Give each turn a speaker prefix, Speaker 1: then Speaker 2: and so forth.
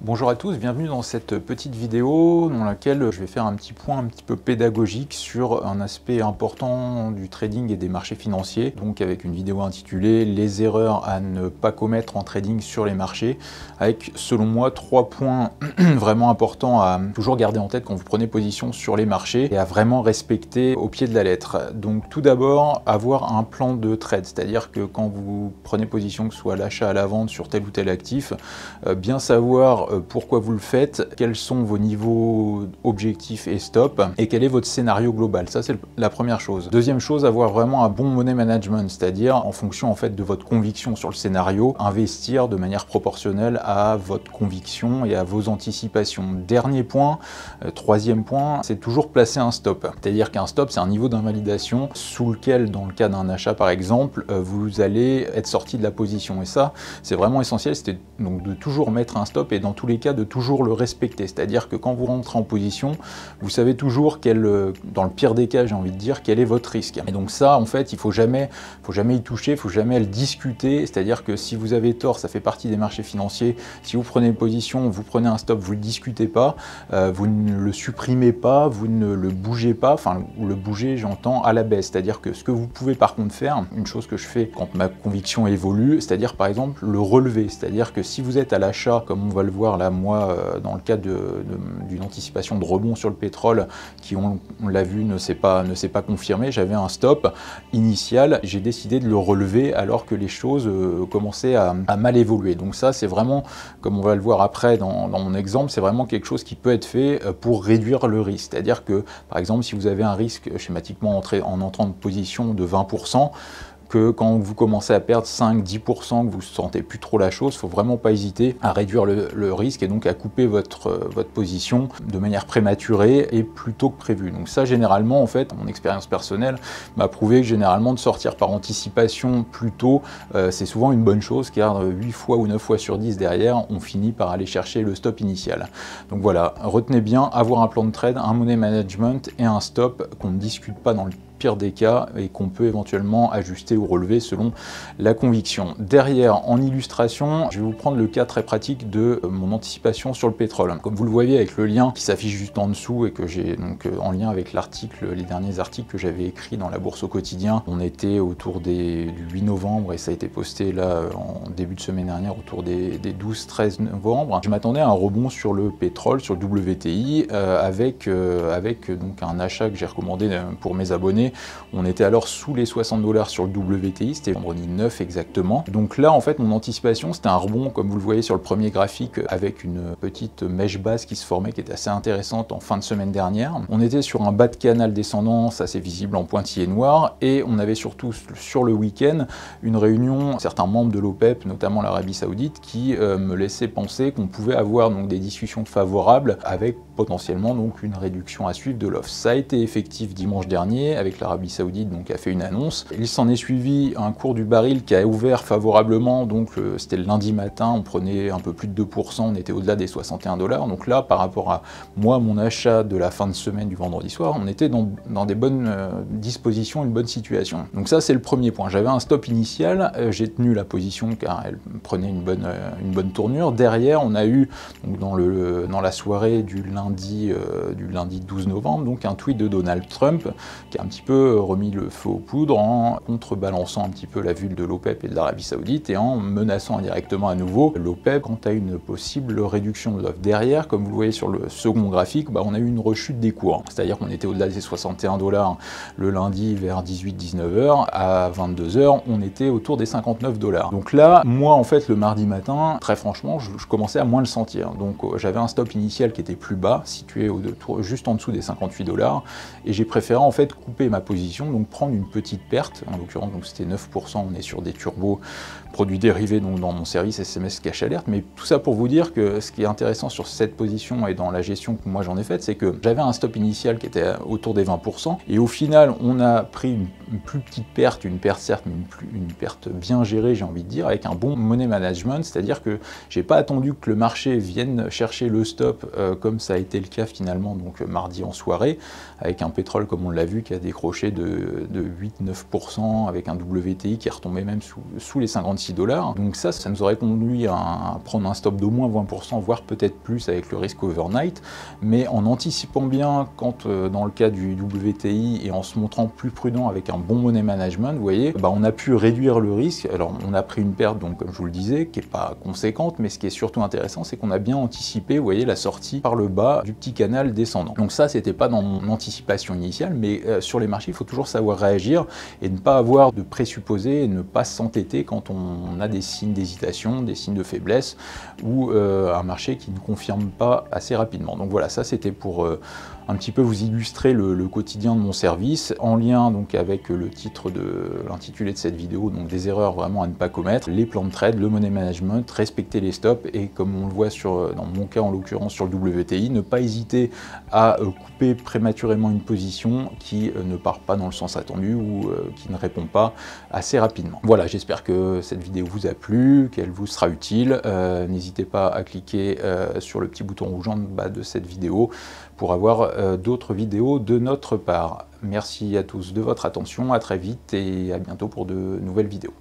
Speaker 1: Bonjour à tous, bienvenue dans cette petite vidéo dans laquelle je vais faire un petit point un petit peu pédagogique sur un aspect important du trading et des marchés financiers, donc avec une vidéo intitulée Les erreurs à ne pas commettre en trading sur les marchés, avec selon moi 3 points vraiment importants à toujours garder en tête quand vous prenez position sur les marchés et à vraiment respecter au pied de la lettre. Donc tout d'abord, avoir un plan de trade, c'est-à-dire que quand vous prenez position, que ce soit à l'achat, à la vente sur tel ou tel actif, bien savoir pourquoi vous le faites, quels sont vos niveaux objectifs et stop, et quel est votre scénario global. Ça, c'est la première chose. Deuxième chose, avoir vraiment un bon money management, c'est-à-dire en fonction en fait de votre conviction sur le scénario, investir de manière proportionnelle à votre conviction et à vos anticipations. Dernier point, troisième point, c'est toujours placer un stop. C'est-à-dire qu'un stop, c'est un niveau d'invalidation sous lequel, dans le cas d'un achat par exemple, vous allez être sorti de la position. Et ça, c'est vraiment essentiel, c'était donc de toujours mettre un stop et dans tous les cas de toujours le respecter. C'est-à-dire que quand vous rentrez en position, vous savez toujours dans le pire des cas, j'ai envie de dire, quel est votre risque. Et donc ça, en fait, il faut jamais y toucher, il faut jamais le discuter. C'est-à-dire que si vous avez tort, ça fait partie des marchés financiers. Si vous prenez une position, vous prenez un stop, vous le discutez pas, vous ne le supprimez pas, vous ne le bougez pas. Enfin, le bouger, j'entends à la baisse. C'est-à-dire que ce que vous pouvez par contre faire, une chose que je fais quand ma conviction évolue, c'est-à-dire par exemple le relever. C'est-à-dire que si vous êtes à l'achat, comme on va le voir là, moi, dans le cas d'une anticipation de rebond sur le pétrole, qui on l'a vu, ne s'est pas confirmé, j'avais un stop initial, j'ai décidé de le relever alors que les choses commençaient à mal évoluer. Donc ça, c'est vraiment, comme on va le voir après dans mon exemple, c'est vraiment quelque chose qui peut être fait pour réduire le risque. C'est-à-dire que, par exemple, si vous avez un risque schématiquement en entrant de position de 20%, que quand vous commencez à perdre 5-10%, que vous ne sentez plus trop la chose, il ne faut vraiment pas hésiter à réduire le risque et donc à couper votre position de manière prématurée et plus tôt que prévu. Donc ça, généralement, en fait, mon expérience personnelle m'a prouvé que généralement de sortir par anticipation plus tôt, c'est souvent une bonne chose, car 8 fois ou 9 fois sur 10 derrière, on finit par aller chercher le stop initial. Donc voilà, retenez bien, avoir un plan de trade, un money management et un stop qu'on ne discute pas dans le pire des cas et qu'on peut éventuellement ajuster ou relever selon la conviction. Derrière, en illustration, je vais vous prendre le cas très pratique de mon anticipation sur le pétrole. Comme vous le voyez avec le lien qui s'affiche juste en dessous et que j'ai donc en lien avec les derniers articles que j'avais écrits dans la bourse au quotidien, on était autour du 8 novembre et ça a été posté là en début de semaine dernière autour des 12-13 novembre. Je m'attendais à un rebond sur le pétrole, sur le WTI, avec donc un achat que j'ai recommandé pour mes abonnés. On était alors sous les 60 $ sur le WTI, c'était vendredi 9 exactement. Donc là, en fait, mon anticipation, c'était un rebond, comme vous le voyez sur le premier graphique, avec une petite mèche basse qui se formait, qui était assez intéressante en fin de semaine dernière. On était sur un bas de canal descendant, ça c'est visible en pointillé noir, et on avait surtout sur le week-end une réunion, certains membres de l'OPEP, notamment l'Arabie Saoudite, qui me laissaient penser qu'on pouvait avoir donc des discussions favorables avec potentiellement donc une réduction à suivre de l'offre. Ça a été effectif dimanche dernier avec l'Arabie Saoudite, donc a fait une annonce. Il s'en est suivi un cours du baril qui a ouvert favorablement, donc c'était le lundi matin, on prenait un peu plus de 2%, on était au-delà des 61 $. Donc là, par rapport à moi, mon achat de la fin de semaine du vendredi soir, on était dans des bonnes dispositions, une bonne situation. Donc ça, c'est le premier point. J'avais un stop initial, j'ai tenu la position car elle prenait une bonne tournure. Derrière, on a eu donc dans la soirée du lundi 12 novembre, donc un tweet de Donald Trump qui a un petit peu remis le feu aux poudres en contrebalançant un petit peu la vue de l'OPEP et de l'Arabie Saoudite et en menaçant indirectement à nouveau l'OPEP quant à une possible réduction de l'offre. Derrière, comme vous le voyez sur le second graphique, on a eu une rechute des cours. C'est-à-dire qu'on était au-delà des 61 $ le lundi vers 18-19 h, à 22 h, on était autour des 59 $. Donc là, moi en fait le mardi matin, très franchement, je commençais à moins le sentir. Donc j'avais un stop initial qui était plus bas, situé juste en dessous des 58 $, et j'ai préféré en fait couper ma position, donc prendre une petite perte, en l'occurrence donc c'était 9%, on est sur des turbos produits dérivés donc dans mon service SMS Cash Alert, mais tout ça pour vous dire que ce qui est intéressant sur cette position et dans la gestion que moi j'en ai faite, c'est que j'avais un stop initial qui était autour des 20%, et au final on a pris une plus petite perte, une perte certes, mais une perte bien gérée, j'ai envie de dire, avec un bon money management, c'est-à-dire que j'ai pas attendu que le marché vienne chercher le stop comme ça a été le cas finalement donc mardi en soirée, avec un pétrole comme on l'a vu qui a décroché de 8-9%, avec un WTI qui est retombé même sous les 56 $. Donc ça nous aurait conduit à prendre un stop d'au moins 20%, voire peut-être plus avec le risque overnight, mais en anticipant bien quand dans le cas du WTI et en se montrant plus prudent avec un bon money management, vous voyez, on a pu réduire le risque. Alors on a pris une perte, donc comme je vous le disais, qui n'est pas conséquente, mais ce qui est surtout intéressant, c'est qu'on a bien anticipé, vous voyez, la sortie par le bas du petit canal descendant. Donc ça, c'était pas dans mon anticipation initiale, mais sur les marchés, il faut toujours savoir réagir et ne pas avoir de présupposés et ne pas s'entêter quand on a des signes d'hésitation, des signes de faiblesse ou un marché qui ne confirme pas assez rapidement. Donc voilà, ça c'était pour un petit peu vous illustrer le quotidien de mon service, en lien donc avec le titre de l'intitulé de cette vidéo, donc des erreurs vraiment à ne pas commettre, les plans de trade, le money management, respecter les stops et comme on le voit dans mon cas en l'occurrence sur le WTI, ne pas hésiter à couper prématurément une position qui ne part pas dans le sens attendu ou qui ne répond pas assez rapidement. Voilà, j'espère que cette vidéo vous a plu, qu'elle vous sera utile. N'hésitez pas à cliquer sur le petit bouton rouge en bas de cette vidéo pour avoir d'autres vidéos de notre part. Merci à tous de votre attention, à très vite et à bientôt pour de nouvelles vidéos.